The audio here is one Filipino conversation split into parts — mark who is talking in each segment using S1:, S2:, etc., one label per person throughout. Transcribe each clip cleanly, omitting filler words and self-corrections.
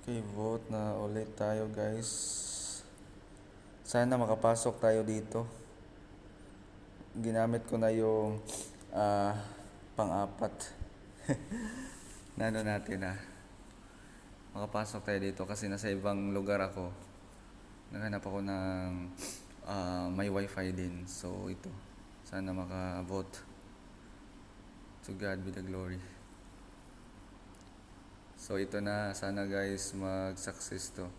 S1: Okay, vote na ulit tayo guys. Sana makapasok tayo dito. Ginamit ko na yung pang-apat. Nano natin makapasok tayo dito kasi nasa ibang lugar ako. Naghanap ako ng may wifi din. So ito, sana maka-vote. To God be the glory. So ito na, sana guys mag-success to.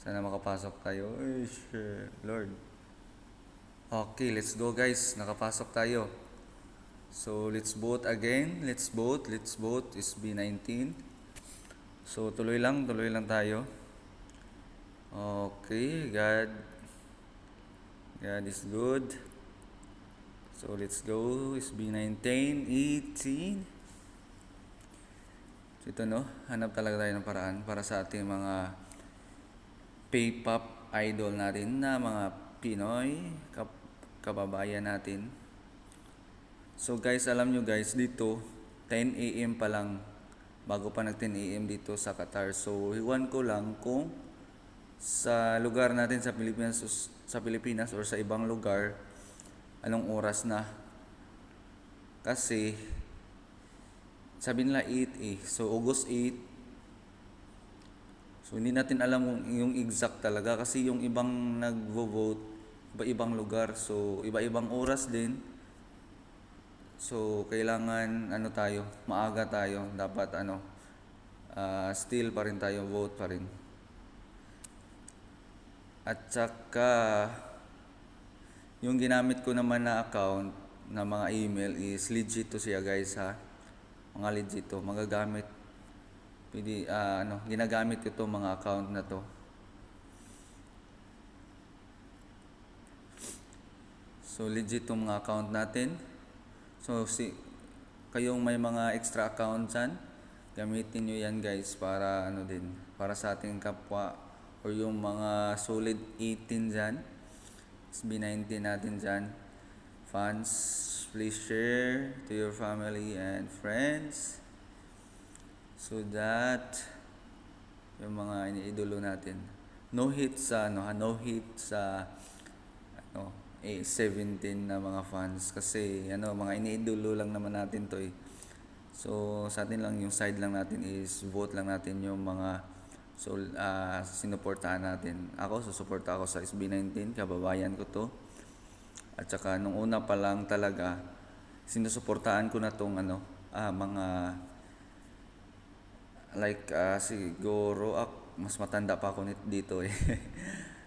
S1: Sana makapasok tayo. Ay, shit, Lord. Okay, let's go guys. Nakapasok tayo. So let's vote again. Let's vote. SB19. So tuloy lang tayo. Okay, God is good. So let's go. SB19, 18. So ito hanap talaga tayo ng paraan para sa ating mga P-pop idol natin na mga Pinoy kababayan natin. So guys, alam nyo guys, dito 10 AM pa lang, bago pa nag 10 AM dito sa Qatar. So iwan ko lang kung sa lugar natin sa Pilipinas or sa ibang lugar anong oras na. Kasi sabi nila 8 So August 8. So hindi natin alam yung exact talaga kasi yung ibang nagvo-vote iba-ibang lugar. So iba-ibang oras din. So kailangan maaga tayo. Dapat still pa rin tayo, vote pa rin. At saka yung ginamit ko naman na account na mga email is legit to siya guys mga legit to, magagamit. Pwede, ginagamit ko to mga account na to. So legit tong mga account natin. So kayong may mga extra account dyan, gamitin nyo yan guys para para sa ating kapwa or yung mga solid 18 dyan. SB19 natin dyan. Fans, please share to your family and friends so that yung mga iniidolo natin no hit sa 17 na mga fans kasi mga iniidolo lang naman natin to eh. So sa atin lang, yung side lang natin is vote lang natin yung mga sinuportahan natin. Ako susuporta ako sa SB19, kababayan ko to. At saka nung una pa lang talaga sinusuportahan ko na tong mga siguro mas matanda pa ako dito eh.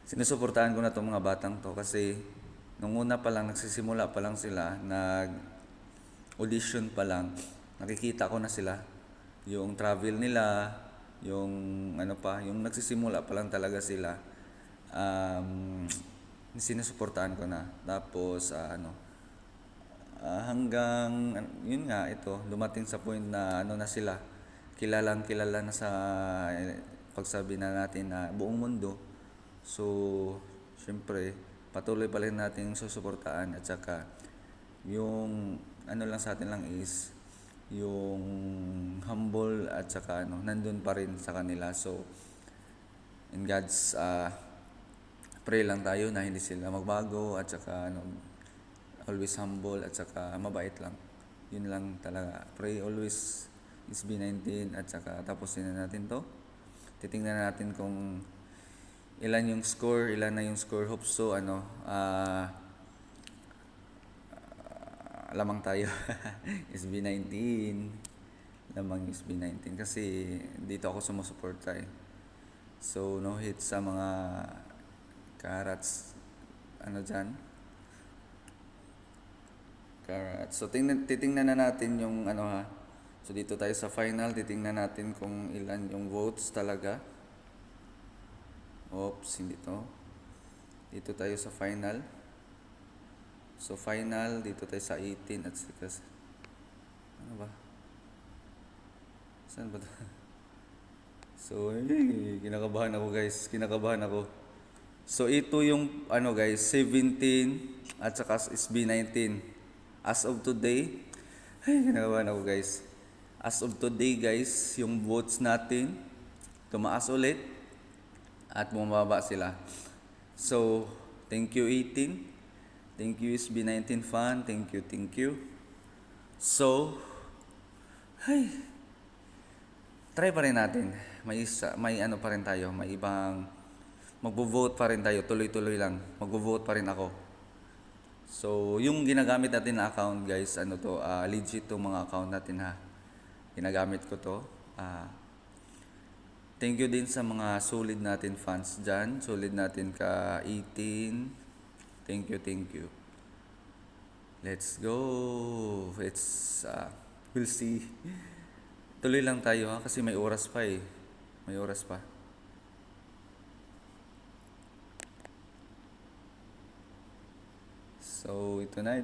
S1: Sinusuportahan ko na tong mga batang to kasi nung una pa lang, nagsisimula pa lang sila, audition pa lang, nakikita ko na sila, yung travel nila, yung yung nagsisimula pa lang talaga sila, sinusuportahan ko na. Tapos hanggang yun nga, ito dumating sa point na na sila, kilala na sa pagsabi na natin na buong mundo. So syempre patuloy pa rin natin susuportahan. At saka yung lang sa atin lang is yung humble at saka nandun pa rin sa kanila. So in God's pray lang tayo na hindi sila magbago at saka always humble at saka mabait lang. Yun lang talaga. Pray always SB19 at saka tapusin na natin to. Titingnan natin kung ilan na yung score. Hope so lamang tayo. SB19 lamang SB19 kasi dito ako sumusuporta eh. So no hit sa mga carrots dyan. Carrots. So titingnan na natin yung So dito tayo sa final, titingnan natin kung ilan yung votes talaga. Oops, hindi to. Dito tayo sa final. So final, dito tayo sa 18 at saka ano ba? Saan ba to? So kinakabahan ako guys, So ito yung guys, 17 at saka SB19. As of today, kinakabahan ako guys. As of today guys, yung votes natin tumaas ulit at bumababa sila. So, thank you 18. Thank you SB19 fan. Thank you, thank you. So, ay, try pa rin natin. May ano pa rin tayo, may ibang magvo-vote pa rin tayo, tuloy-tuloy lang. Magvo-vote pa rin ako. So, yung ginagamit natin na account, guys, ano to, legit tong mga account natin ha. Ginagamit ko to. Thank you din sa mga solid natin fans dyan. Solid natin ka 18. Thank you, thank you. Let's go. We'll see. Tuloy lang tayo ha, kasi may oras pa eh. May oras pa. So, ito na.